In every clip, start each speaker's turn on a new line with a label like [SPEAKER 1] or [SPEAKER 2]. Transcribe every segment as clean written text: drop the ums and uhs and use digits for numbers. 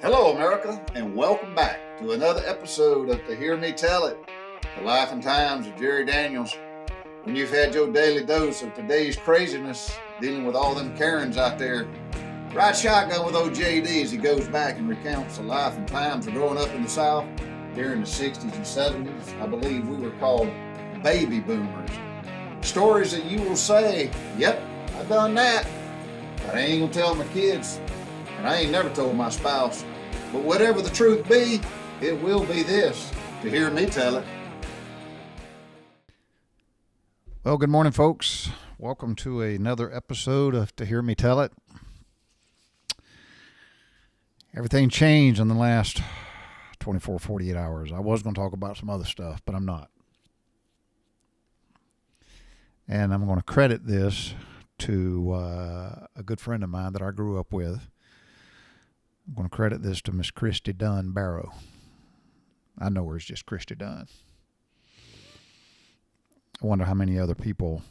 [SPEAKER 1] Hello, America, and welcome back to another episode of To Hear Me Tell It, the life and times of Jerry Daniels. When you've had your daily dose of today's craziness, dealing with all them Karens out there, ride shotgun with old JD as he goes back and recounts the life and times of growing up in the South during the 60s and 70s. I believe we were called baby boomers. Stories that you will say, yep, I done that, but I ain't gonna tell my kids. And I ain't never told my spouse. But whatever the truth be, it will be this, to hear me tell it. Well, good morning, folks. Welcome to another episode of To Hear Me Tell It. Everything changed in the last 24, 48 hours. I was going to talk about some other stuff, but I'm not. And I'm going to credit this to a good friend of mine that I grew up with. I'm going to credit this to Miss Kristy Dunn Barrow. I know her as just Kristy Dunn. I wonder how many other people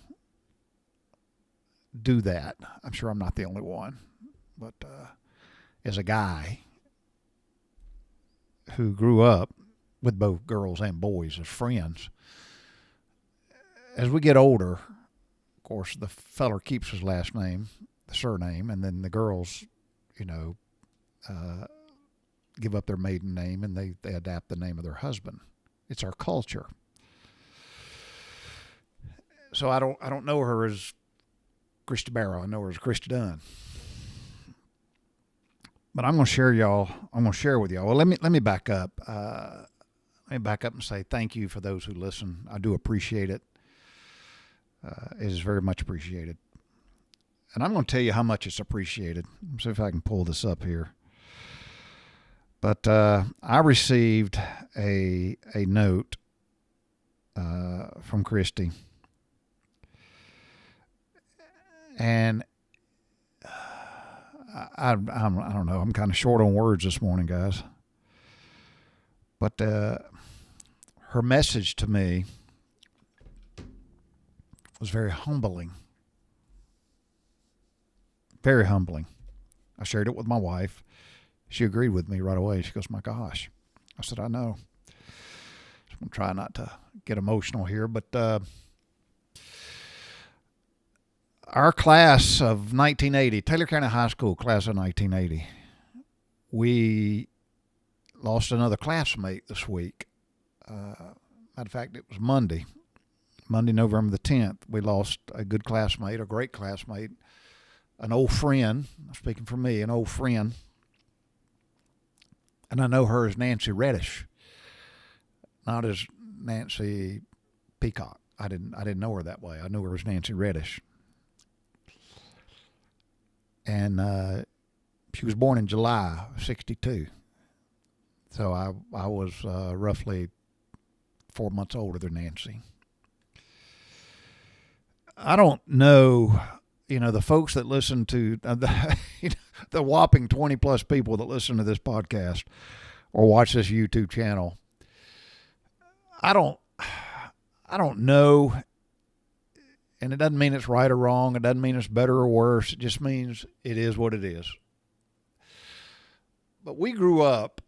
[SPEAKER 1] do that. I'm sure I'm not the only one. But as a guy who grew up with both girls and boys as friends, as we get older, of course, the feller keeps his last name, the surname, and then the girls, give up their maiden name and they adapt the name of their husband. It's our culture. So I don't know her as Kristy Barrow. I know her as Kristy Dunn. But I'm going to share with y'all. Well, let me back up. Let me back up and say thank you for those who listen. I do appreciate it. It is very much appreciated. And I'm going to tell you how much it's appreciated. Let's see if I can pull this up here. But I received a note from Kristy, and I don't know. I'm kind of short on words this morning, guys. But her message to me was very humbling. Very humbling. I shared it with my wife. She agreed with me right away. She goes, my gosh. I said, I know. I'm going to try not to get emotional here, but our class of 1980, Taylor County High School class of 1980, we lost another classmate this week. Matter of fact, it was Monday, November the 10th. We lost a good classmate, a great classmate, an old friend, speaking for me, an old friend. And I know her as Nancy Reddish, not as Nancy Peacock. I didn't know her that way. I knew her as Nancy Reddish. And she was born in July of 62. So I was roughly 4 months older than Nancy. I don't know, the folks that listen to the whopping 20 plus people that listen to this podcast or watch this YouTube channel. I don't know. And it doesn't mean it's right or wrong. It doesn't mean it's better or worse. It just means it is what it is. But we grew up,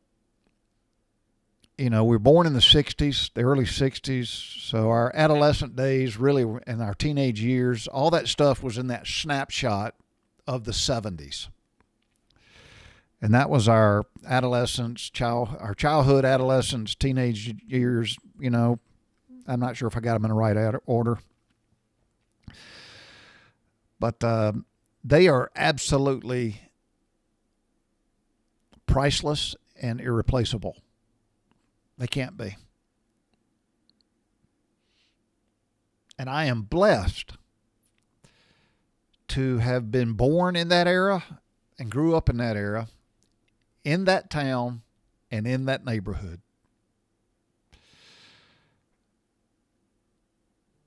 [SPEAKER 1] we were born in the 60s, the early 60s. So our adolescent days, really, and our teenage years, all that stuff was in that snapshot of the 70s. And that was our adolescence, our childhood, adolescence, teenage years. I'm not sure if I got them in the right order. But they are absolutely priceless and irreplaceable. They can't be. And I am blessed to have been born in that era and grew up in that era, in that town and in that neighborhood.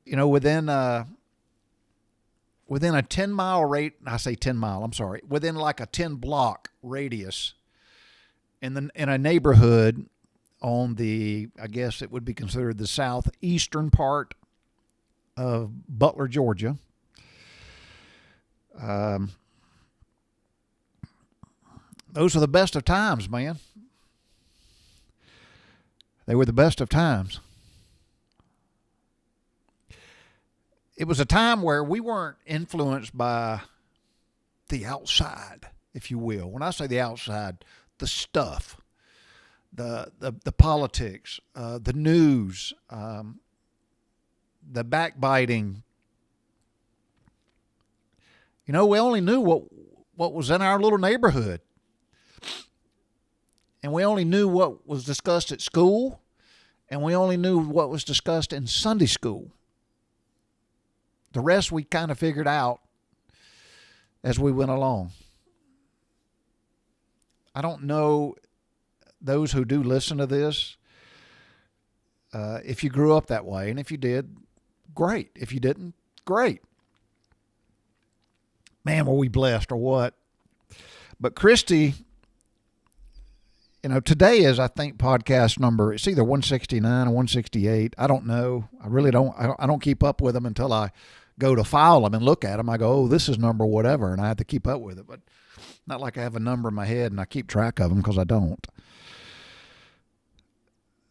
[SPEAKER 1] Within a 10-mile rate, I say 10 mile, I'm sorry, within like a 10 block radius in a neighborhood on the, I guess it would be considered the southeastern part of Butler, Georgia. those are the best of times, man. They were the best of times. It was a time where we weren't influenced by the outside, if you will. When I say the outside, the stuff, the politics, the news, the backbiting. We only knew what was in our little neighborhood. And we only knew what was discussed at school, and we only knew what was discussed in Sunday school. The rest we kind of figured out as we went along. I don't know those who do listen to this, if you grew up that way, and if you did, great. If you didn't, great. Man, were we blessed or what? But Kristy, today is, I think, podcast number, it's either 169 or 168. I don't know. I really don't. I don't keep up with them until I go to file them and look at them. I go, oh, this is number whatever, and I have to keep up with it. But not like I have a number in my head and I keep track of them, because I don't.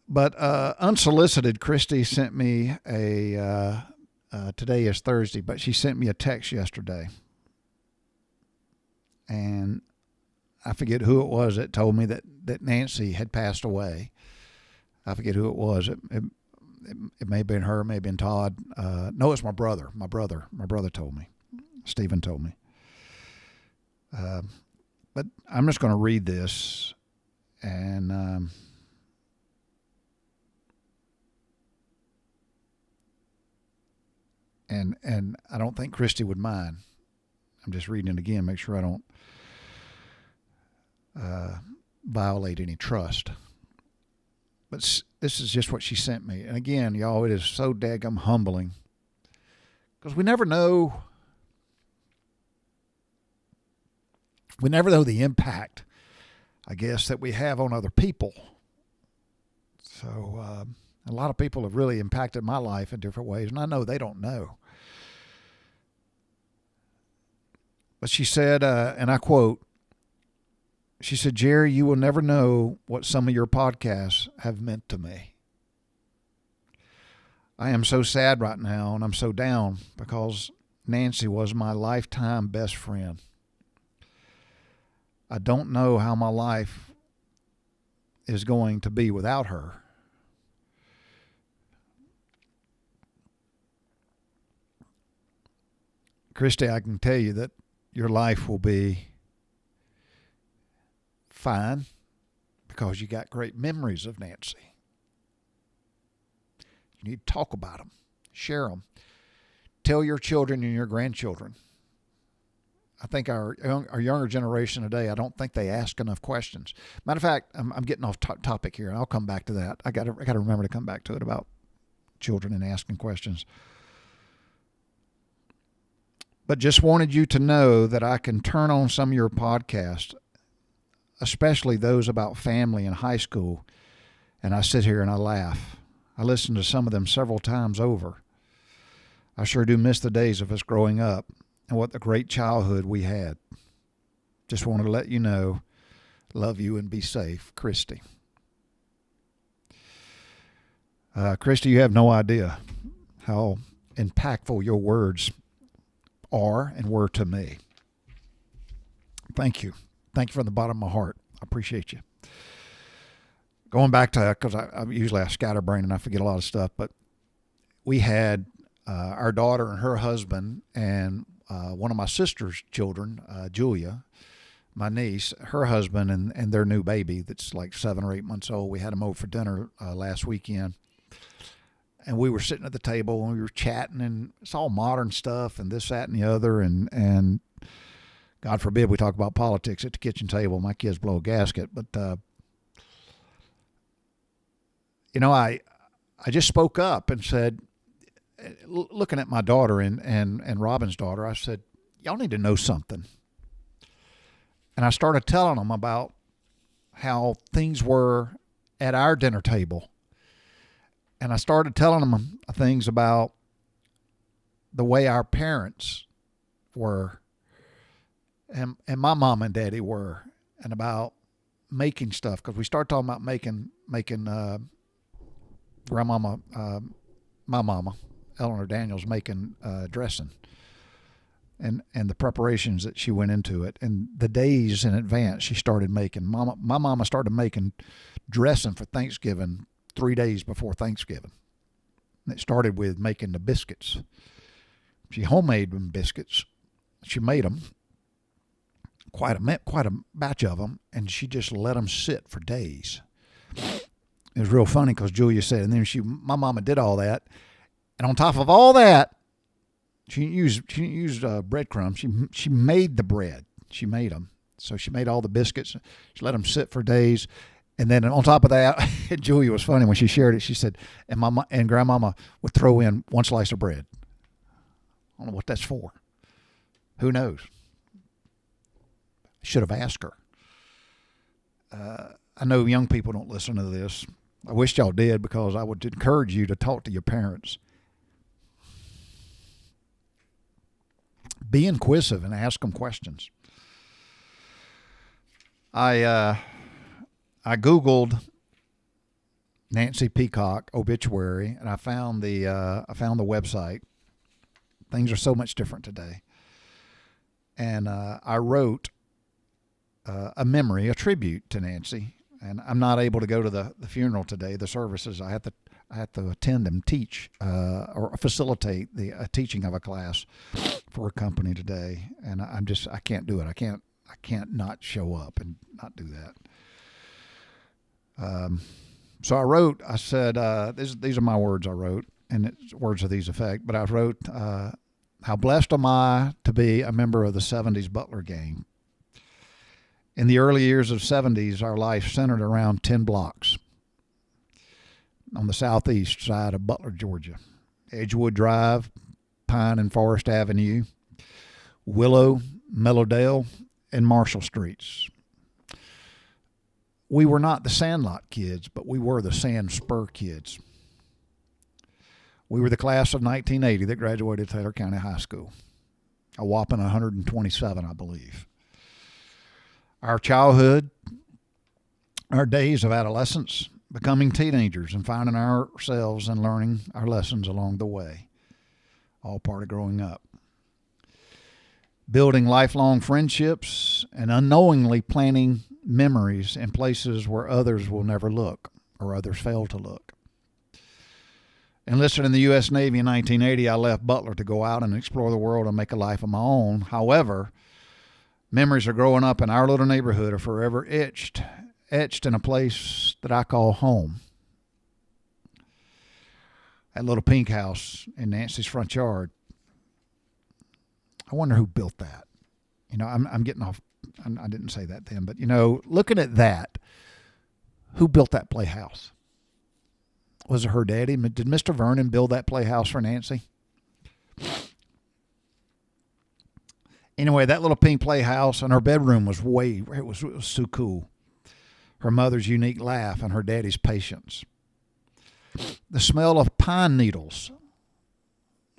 [SPEAKER 1] But unsolicited, Kristy sent me today is Thursday, but she sent me a text yesterday. And I forget who it was that told me that Nancy had passed away. I forget who it was. It may have been her, it may have been Todd. No, it's my brother. My brother told me. Stephen told me. But I'm just going to read this, and I don't think Kristy would mind. I'm just reading it again, make sure I don't violate any trust. But this is just what she sent me. And again, y'all, it is so daggum humbling, because we never know the impact, I guess, that we have on other people. So a lot of people have really impacted my life in different ways, and I know they don't know. But she said, and I quote, she said, "Jerry, you will never know what some of your podcasts have meant to me. I am so sad right now, and I'm so down, because Nancy was my lifetime best friend. I don't know how my life is going to be without her. Kristy, I can tell you that your life will be fine, because you got great memories of Nancy. You need to talk about them, share them, tell your children and your grandchildren. I think our younger generation today, I don't think they ask enough questions. Matter of fact, I'm getting off topic here, and I'll come back to that. I got to remember to come back to it about children and asking questions. But just wanted you to know that I can turn on some of your podcasts, especially those about family in high school, and I sit here and I laugh. I listen to some of them several times over. I sure do miss the days of us growing up and what a great childhood we had. Just wanted to let you know, love you and be safe, Kristy." Kristy, you have no idea how impactful your words are and were to me. Thank you. Thank you from the bottom of my heart. I appreciate you. Going back to, because I usually scatterbrain and I forget a lot of stuff, but we had our daughter and her husband and one of my sister's children, Julia, my niece, her husband and their new baby that's like 7 or 8 months old. We had them over for dinner last weekend. And we were sitting at the table and we were chatting, and it's all modern stuff and this, that, and the other. And God forbid we talk about politics at the kitchen table. My kids blow a gasket. But, I just spoke up and said, looking at my daughter and Robin's daughter, I said, y'all need to know something. And I started telling them about how things were at our dinner table. And I started telling them things about the way our parents were and my mom and daddy were
[SPEAKER 2] and about making stuff, because we started talking about making grandmama, my mama, Eleanor Daniels, making dressing, and the preparations that she went into it, and the days in advance she started making. My mama started making dressing for Thanksgiving 3 days before Thanksgiving. And it started with making the biscuits. She homemade them biscuits. She made them, quite a batch of them, and she just let them sit for days. It was real funny because Julia said, and then my mama did all that, and on top of all that, she didn't use breadcrumbs. She made the bread. She made them. So she made all the biscuits. She let them sit for days. And then on top of that, Julia was funny when she shared it. She said, and Mama and Grandmama would throw in one slice of bread. I don't know what that's for. Who knows? Should have asked her. I know young people don't listen to this. I wish y'all did, because I would encourage you to talk to your parents. Be inquisitive and ask them questions. I Googled Nancy Peacock obituary, and I found the website. Things are so much different today. And I wrote a memory, a tribute to Nancy. And I'm not able to go to the funeral today, the services. I have to attend and teach or facilitate the teaching of a class for a company today, and I can't do it. I can't not show up and not do that. So I said, these are my words I wrote, and it's words of these effect. But I wrote, how blessed am I to be a member of the 70s Butler gang. In the early years of 70s, our life centered around 10 blocks on the southeast side of Butler, Georgia. Edgewood Drive, Pine and Forest Avenue, Willow, Meadowdale, and Marshall Streets. We were not the Sandlot Kids, but we were the Sandspur Kids. We were the class of 1980 that graduated Taylor County High School. A whopping 127, I believe. Our childhood, our days of adolescence, becoming teenagers, and finding ourselves and learning our lessons along the way. All part of growing up. Building lifelong friendships and unknowingly planting memories in places where others will never look, or others fail to look. Enlisted in the U.S. Navy in 1980, I left Butler to go out and explore the world and make a life of my own. However, memories of growing up in our little neighborhood are forever etched in a place that I call home. That little pink house in Nancy's front yard. I wonder who built that. You know, I'm getting off. I didn't say that then, but you know, looking at that, who built that playhouse? Was it her daddy? Did Mr. Vernon build that playhouse for Nancy? Anyway, that little pink playhouse, and her bedroom was it was so cool. Her mother's unique laugh and her daddy's patience. The smell of pine needles.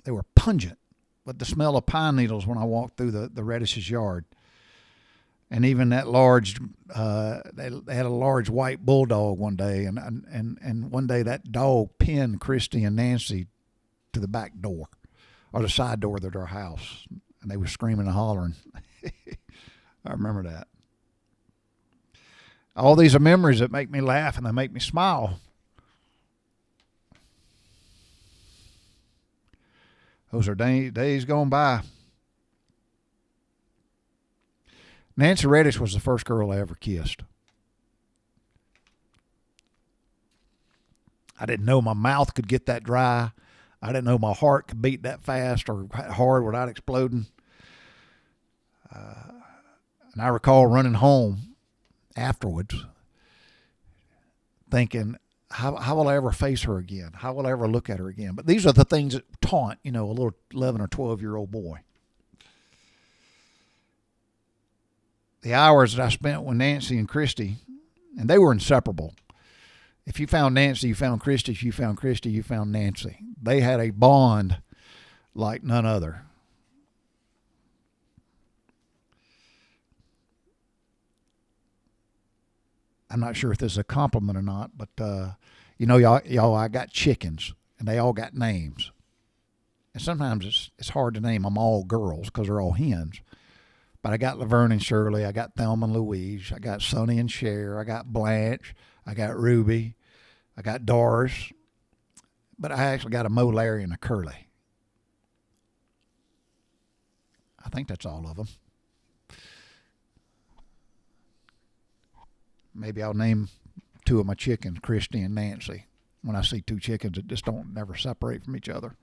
[SPEAKER 2] They were pungent, but the smell of pine needles when I walked through the Reddish's yard. And even that large, they had a large white bulldog one day, and one day that dog pinned Kristy and Nancy to the back door, or the side door of their house, and they were screaming and hollering. I remember that. All these are memories that make me laugh and they make me smile. Those are days gone by. Nancy Reddish was the first girl I ever kissed. I didn't know my mouth could get that dry. I didn't know my heart could beat that fast or hard without exploding. And I recall running home afterwards thinking, how will I ever face her again? How will I ever look at her again? But these are the things that taunt, a little 11 or 12-year-old boy. The hours that I spent with Nancy and Kristy, and they were inseparable. If you found Nancy, you found Kristy. If you found Kristy, you found Nancy. They had a bond like none other. I'm not sure if this is a compliment or not, but y'all, I got chickens, and they all got names. And sometimes it's hard to name them all girls because they're all hens. But I got Laverne and Shirley, I got Thelma and Louise, I got Sonny and Cher, I got Blanche, I got Ruby, I got Doris, but I actually got a Mo, Larry, and a Curly. I think that's all of them. Maybe I'll name two of my chickens, Kristy and Nancy, when I see two chickens that just don't never separate from each other.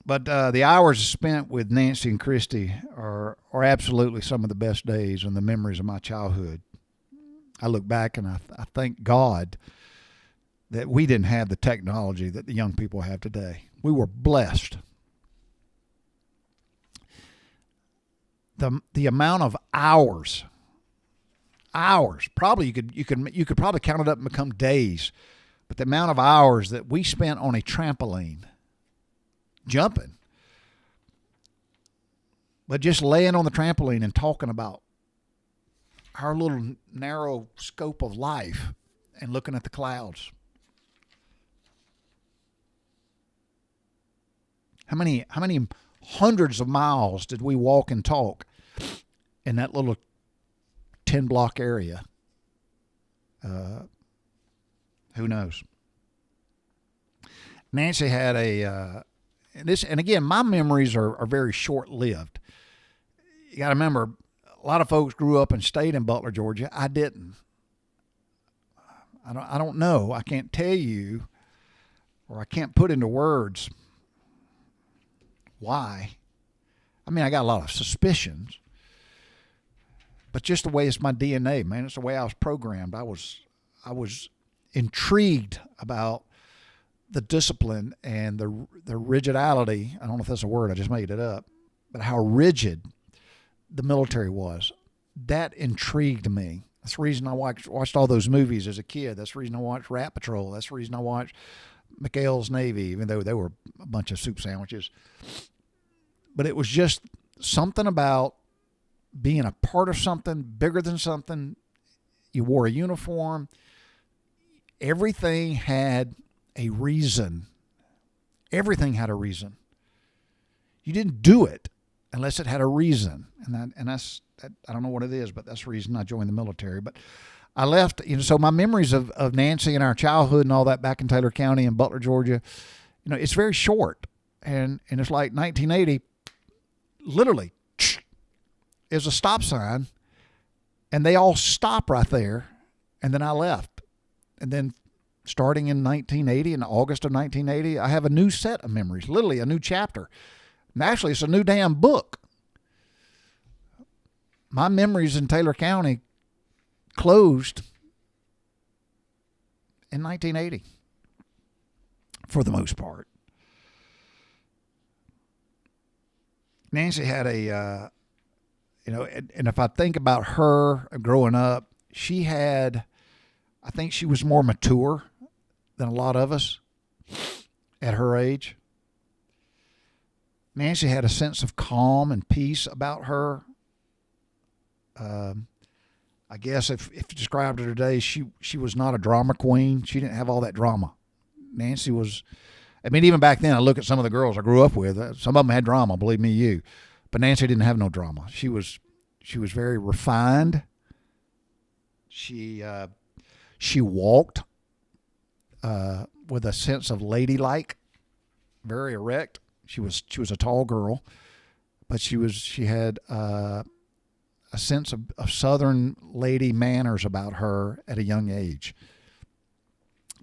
[SPEAKER 2] But the hours spent with Nancy and Kristy are absolutely some of the best days and the memories of my childhood. I look back and I thank God that we didn't have the technology that the young people have today. We were blessed. The amount of hours, probably you could probably count it up and become days, but the amount of hours that we spent on a trampoline jumping, but just laying on the trampoline and talking about our little narrow scope of life and looking at the clouds. How many hundreds of miles did we walk and talk in that little 10-block area? Who knows? Nancy had and again, my memories are very short-lived. You got to remember, a lot of folks grew up and stayed in Butler, Georgia. I didn't. I don't know. I can't tell you, or I can't put into words why. I mean, I got a lot of suspicions, but just the way it's my DNA, man. It's the way I was programmed. I was intrigued about the discipline and the rigidality. I don't know if that's a word, I just made it up, but how rigid the military was. That intrigued me. That's the reason I watched all those movies as a kid. That's the reason I watched Rat Patrol. That's the reason I watched McHale's Navy, even though they were a bunch of soup sandwiches. But it was just something about being a part of something bigger than something. You wore a uniform. Everything had a reason. Everything had a reason. You didn't do it unless it had a reason. And that's I don't know what it is, but that's the reason I joined the military. But I left, so my memories of Nancy and our childhood and all that back in Taylor County and Butler, Georgia, it's very short. And it's like 1980, literally, is a stop sign, and they all stop right there, and then I left. And then starting in 1980, in August of 1980, I have a new set of memories, literally a new chapter. And actually, it's a new damn book. My memories in Taylor County closed in 1980, for the most part. Nancy had and if I think about her growing up, I think she was more mature than a lot of us at her age. Nancy had a sense of calm and peace about her. I guess if you described her today, she was not a drama queen. She didn't have all that drama. Nancy was, even back then, I look at some of the girls I grew up with. Some of them had drama, believe me, you. But Nancy didn't have no drama. She was very refined. She walked with a sense of ladylike, very erect. She was a tall girl, but she had a sense of Southern lady manners about her at a young age.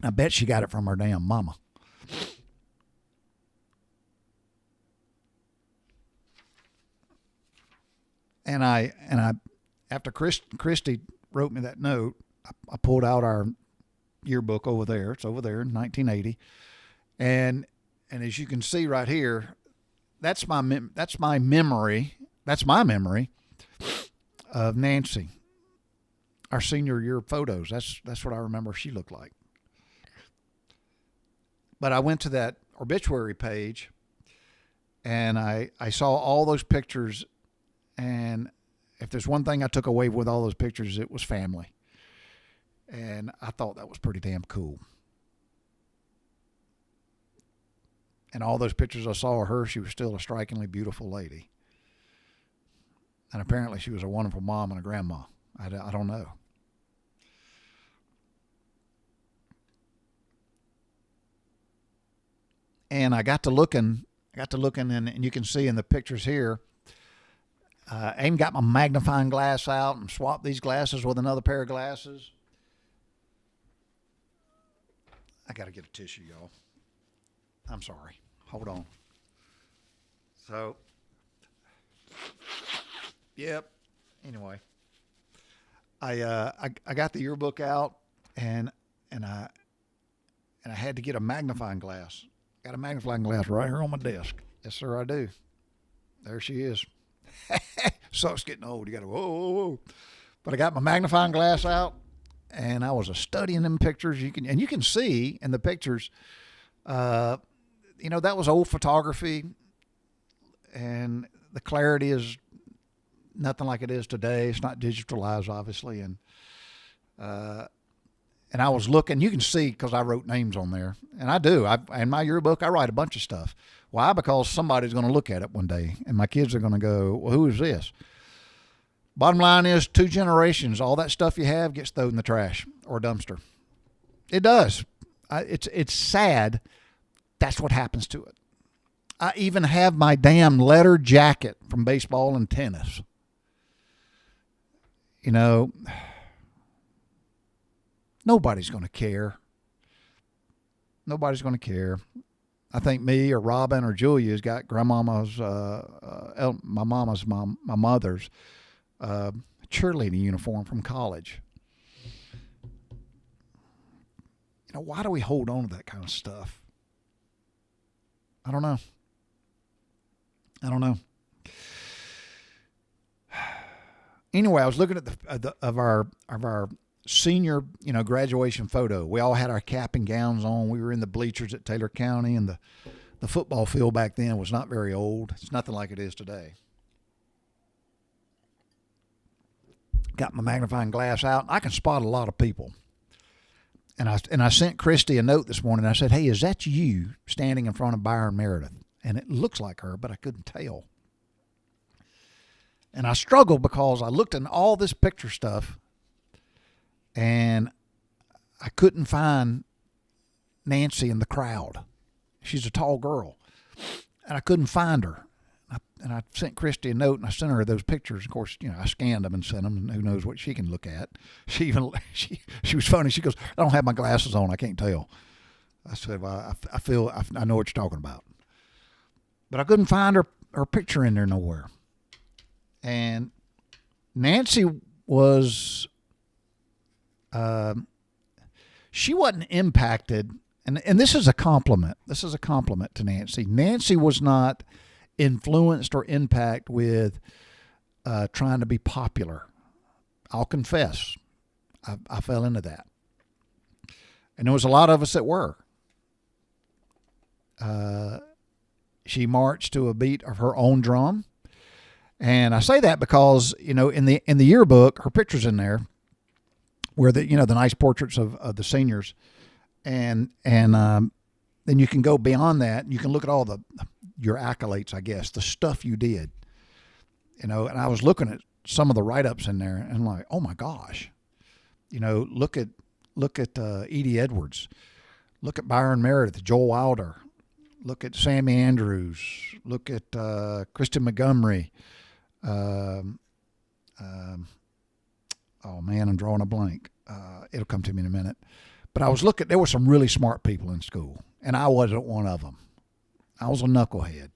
[SPEAKER 2] I bet she got it from her damn mama. And I after Kristy wrote me that note, I pulled out our yearbook over there. It's over there in 1980, and as you can see right here, that's my memory. That's my memory of Nancy. Our senior year photos. That's what I remember she looked like. But I went to that obituary page, and I saw all those pictures, and if there's one thing I took away with all those pictures, it was family. And I thought that was pretty damn cool. And all those pictures I saw of her, she was still a strikingly beautiful lady. And apparently she was a wonderful mom and a grandma. I don't know. And I got to looking, and you can see in the pictures here, I even got my magnifying glass out and swapped these glasses with another pair of glasses. I got to get a tissue, y'all. I'm sorry. Hold on. So, yep. Anyway, I got the yearbook out, and I had to get a magnifying glass. Got a magnifying glass right here on my desk. Yes, sir, I do. There she is. Sucks getting old. You got to whoa, whoa, whoa. But I got my magnifying glass out, and I was studying them pictures. You can see in the pictures, that was old photography, and the clarity is nothing like it is today. It's not digitalized, obviously, and I was looking. You can see because I wrote names on there, and I do. In my yearbook, I write a bunch of stuff. Why? Because somebody's going to look at it one day, and my kids are going to go, "Well, who is this?" Bottom line is, 2 generations, all that stuff you have gets thrown in the trash or dumpster. It does. It's sad. That's what happens to it. I even have my damn leather jacket from baseball and tennis. Nobody's going to care. Nobody's going to care. I think me or Robin or Julia's got grandmama's, my mother's cheerleading uniform from college. Why do we hold on to that kind of stuff? I don't know. Anyway, I was looking at of our senior, graduation photo. We all had our cap and gowns on. We were in the bleachers at Taylor County, and the football field back then was not very old. It's nothing like it is today. Got my magnifying glass out. I can spot a lot of people. And I sent Kristy a note this morning. I said, "Hey, is that you standing in front of Byron Meredith?" And it looks like her, but I couldn't tell. And I struggled because I looked in all this picture stuff, and I couldn't find Nancy in the crowd. She's a tall girl, and I couldn't find her. And I sent Kristy a note, and I sent her those pictures. Of course, I scanned them and sent them, and who knows what she can look at. She was funny. She goes, "I don't have my glasses on. I can't tell." I said, "Well, I know what you're talking about." But I couldn't find her picture in there nowhere. And Nancy was, she wasn't impacted. And this is a compliment. This is a compliment to Nancy. Nancy was not influenced or impacted with trying to be popular. I'll confess, I fell into that. And there was a lot of us that were. She marched to a beat of her own drum. And I say that because, in the yearbook, her picture's in there, where the nice portraits of the seniors. And then you can go beyond that. You can look at all your accolades, I guess, the stuff you did. And I was looking at some of the write-ups in there, and I'm like, oh my gosh. Look at Edie Edwards. Look at Byron Meredith, Joel Wilder. Look at Sammy Andrews. Look at Kristen Montgomery. Oh man, I'm drawing a blank. It'll come to me in a minute. But I was looking, there were some really smart people in school, and I wasn't one of them. I was a knucklehead.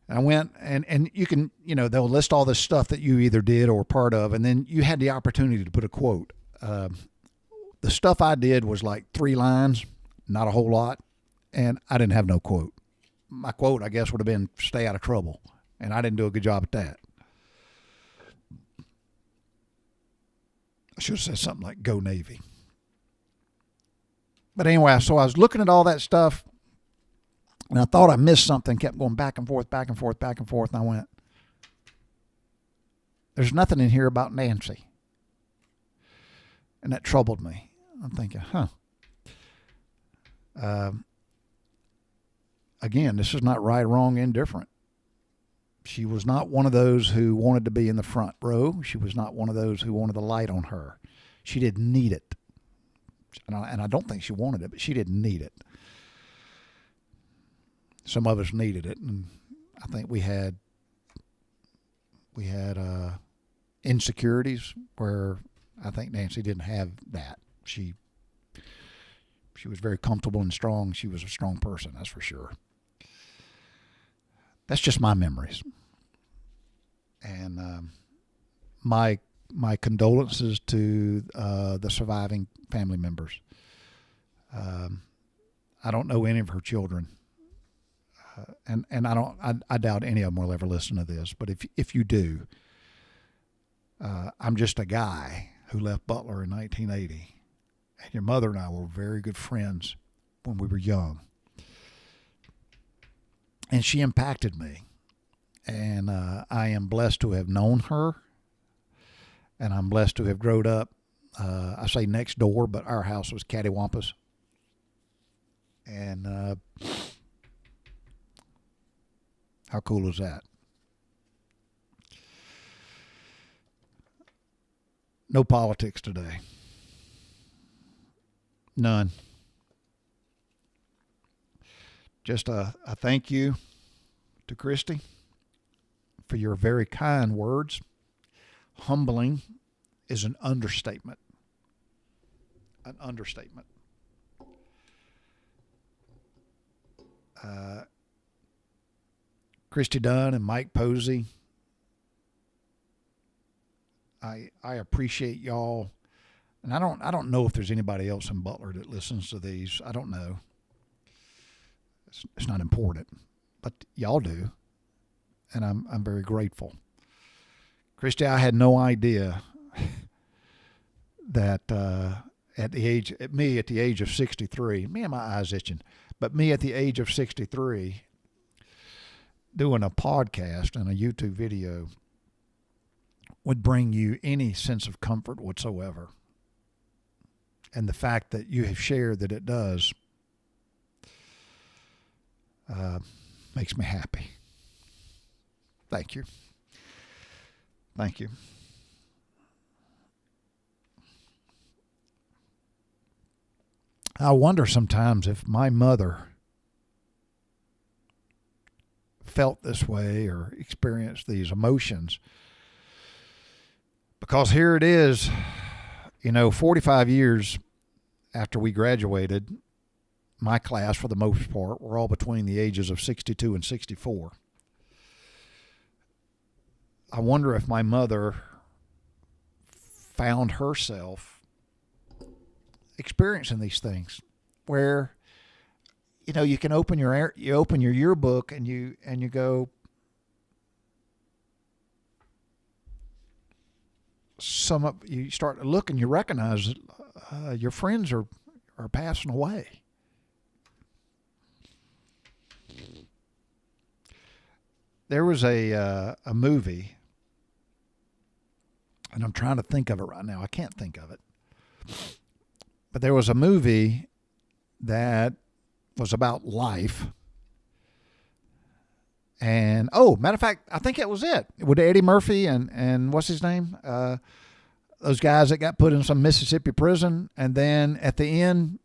[SPEAKER 2] And I went, and you can, they'll list all this stuff that you either did or were part of, and then you had the opportunity to put a quote. The stuff I did was like 3 lines, not a whole lot, and I didn't have no quote. My quote, I guess, would have been "stay out of trouble," and I didn't do a good job at that. I should have said something like "Go Navy." But anyway, so I was looking at all that stuff, and I thought I missed something, kept going back and forth, and I went, there's nothing in here about Nancy. And that troubled me. I'm thinking, again, this is not right, wrong, indifferent. She was not one of those who wanted to be in the front row. She was not one of those who wanted the light on her. She didn't need it. And I don't think she wanted it, but she didn't need it. Some of us needed it, and I think we had insecurities where I think Nancy didn't have that. She was very comfortable and strong. She was a strong person, that's for sure. That's just my memories. And my condolences to the surviving family members. I don't know any of her children, and I doubt any of them will ever listen to this. But if you do, I'm just a guy who left Butler in 1980, and your mother and I were very good friends when we were young. And she impacted me, and I am blessed to have known her, and I'm blessed to have grown up, I say next door, but our house was cattywampus. And how cool is that? No politics today. None. Just a thank you to Kristy for your very kind words. Humbling is an understatement. An understatement. Kristy Dunn and Mike Posey, I appreciate y'all. And I don't know if there's anybody else in Butler that listens to these. I don't know. It's not important, but y'all do, and I'm very grateful. Kristy, I had no idea that at the age of 63, me and my eyes itching, but me at the age of 63, doing a podcast and a YouTube video would bring you any sense of comfort whatsoever. And the fact that you have shared that it does makes me happy. Thank you. Thank you. I wonder sometimes if my mother felt this way or experienced these emotions. Because here it is, 45 years after we graduated, my class, for the most part, were all between the ages of 62 and 64. I wonder if my mother found herself experiencing these things where, you can open your yearbook and you go, you start to look and you recognize that your friends are passing away. There was a movie, and I'm trying to think of it right now. I can't think of it. But there was a movie that was about life. And, matter of fact, I think it was it. With Eddie Murphy and what's his name? Those guys that got put in some Mississippi prison. And then at the end,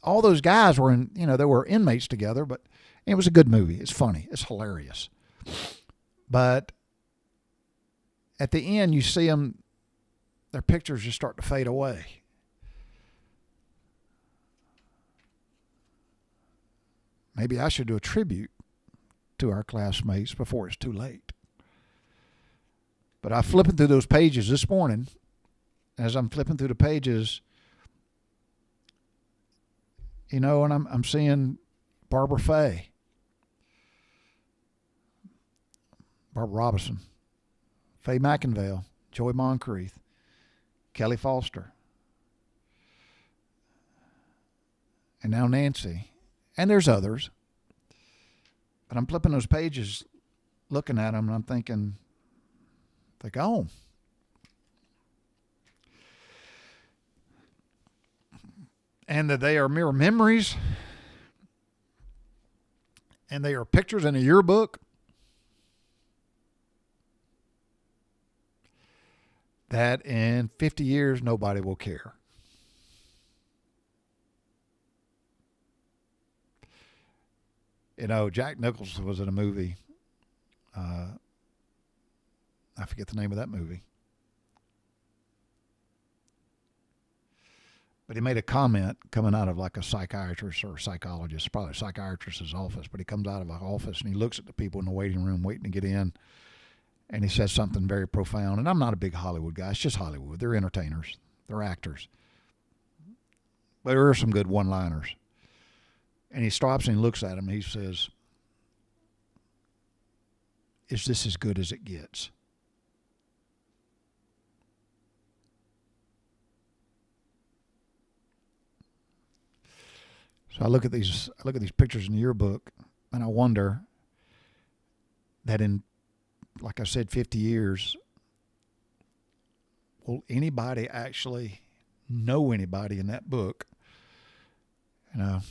[SPEAKER 2] all those guys were they were inmates together, but it was a good movie. It's funny. It's hilarious. But at the end, you see them, their pictures just start to fade away. Maybe I should do a tribute to our classmates before it's too late. But I'm flipping through those pages this morning. As I'm flipping through the pages, and I'm seeing Barbara Fay, Barbara Robinson, Faye McInvale, Joy Moncrief, Kelly Foster, and now Nancy. And there's others. But I'm flipping those pages, looking at them, and I'm thinking, They're gone. And that they are mere memories. And they are pictures in a yearbook. That in 50 years, nobody will care. You know, Jack Nicholson was in a movie. I forget the name of that movie. But he made a comment coming out of like a psychiatrist or a psychologist, probably a psychiatrist's office, but he comes out of an office and he looks at the people in the waiting room waiting to get in, and he says something very profound. And I'm not a big Hollywood guy. It's just Hollywood. They're entertainers. They're actors. But there are some good one-liners. And he stops and he looks at him and he says, "Is this as good as it gets?" So I look at these pictures in the yearbook, and I wonder that in, like I said, 50 years, will anybody actually know anybody in that book? You know,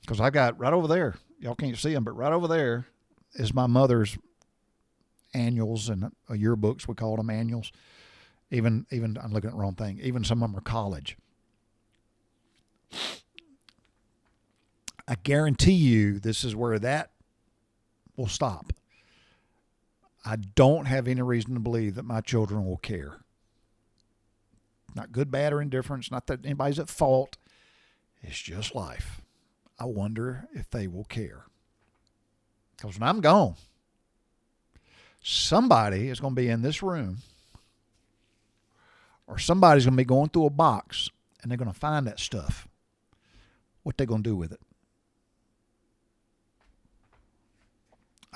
[SPEAKER 2] because I got right over there, y'all can't see them, but right over there is my mother's annuals and yearbooks. We call them annuals. Even I'm looking at the wrong thing. Even some of them are college. I guarantee you this is where that will stop. I don't have any reason to believe that my children will care. Not good, bad, or indifference. Not that anybody's at fault. It's just life. I wonder if they will care. Because when I'm gone, somebody is going to be in this room, or somebody's going to be going through a box, and they're going to find that stuff. What they going to do with it?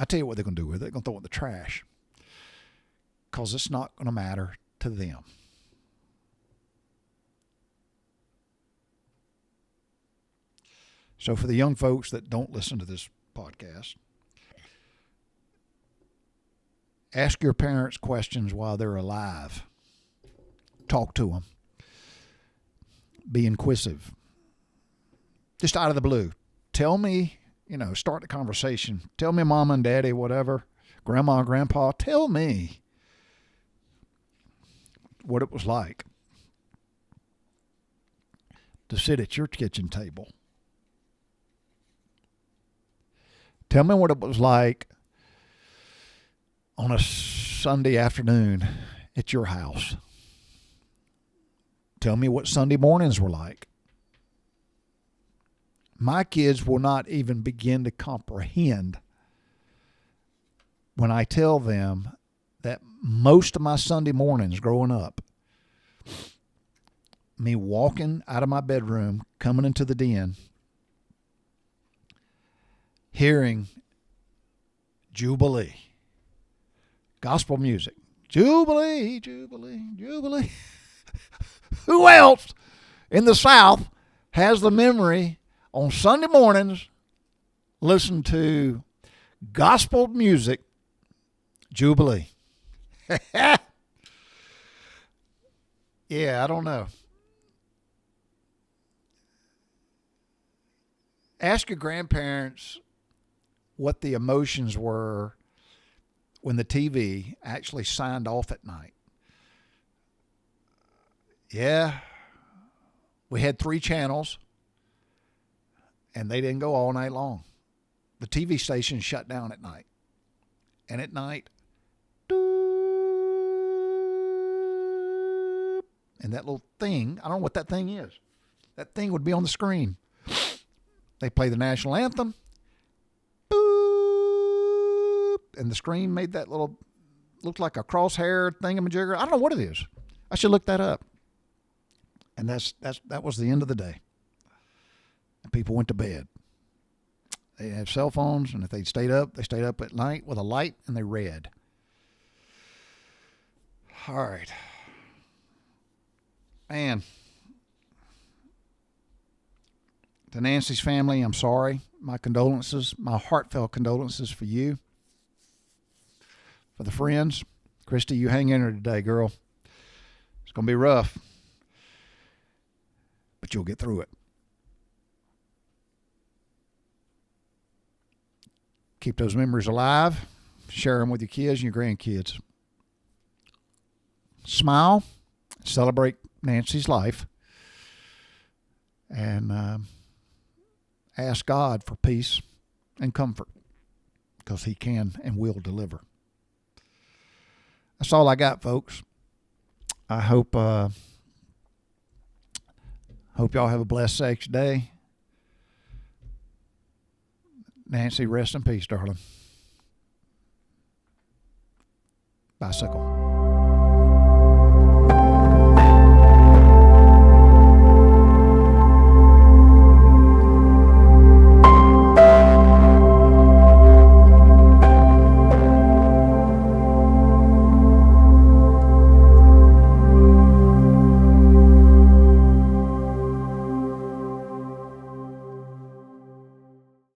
[SPEAKER 2] I tell you what they're going to do with it. They're going to throw it in the trash. Because it's not going to matter to them. So for the young folks that don't listen to this podcast, ask your parents questions while they're alive. Talk to them. Be inquisitive. Just out of the blue. Tell me, start the conversation. Tell me, mama and daddy, whatever, grandma and grandpa, tell me what it was like to sit at your kitchen table. Tell me what it was like on a Sunday afternoon at your house. Tell me what Sunday mornings were like. My kids will not even begin to comprehend when I tell them that most of my Sunday mornings growing up, me walking out of my bedroom, coming into the den, hearing Jubilee, gospel music, Jubilee, Jubilee, Jubilee. Who else in the South has the memory on Sunday mornings, listen to gospel music, Jubilee? Yeah, I don't know. Ask your grandparents what the emotions were when the TV actually signed off at night. Yeah, we had 3 channels, and they didn't go all night long. The TV station shut down at night. And at night, and that little thing, I don't know what that thing is. That thing would be on the screen. They play the national anthem, and the screen made that little, looked like a crosshair thingamajigger. I don't know what it is. I should look that up. And that was the end of the day. And people went to bed. They had cell phones, and if they stayed up at night with a light, and they read. All right. Man. To Nancy's family, I'm sorry. My condolences, my heartfelt condolences for you, for the friends. Kristy, you hang in there today, girl. It's going to be rough, but you'll get through it. Keep those memories alive. Share them with your kids and your grandkids. Smile. Celebrate Nancy's life. And ask God for peace and comfort, because He can and will deliver. That's all I got, folks. I hope y'all have a blessed, safe day. Nancy, rest in peace, darling. Bicycle.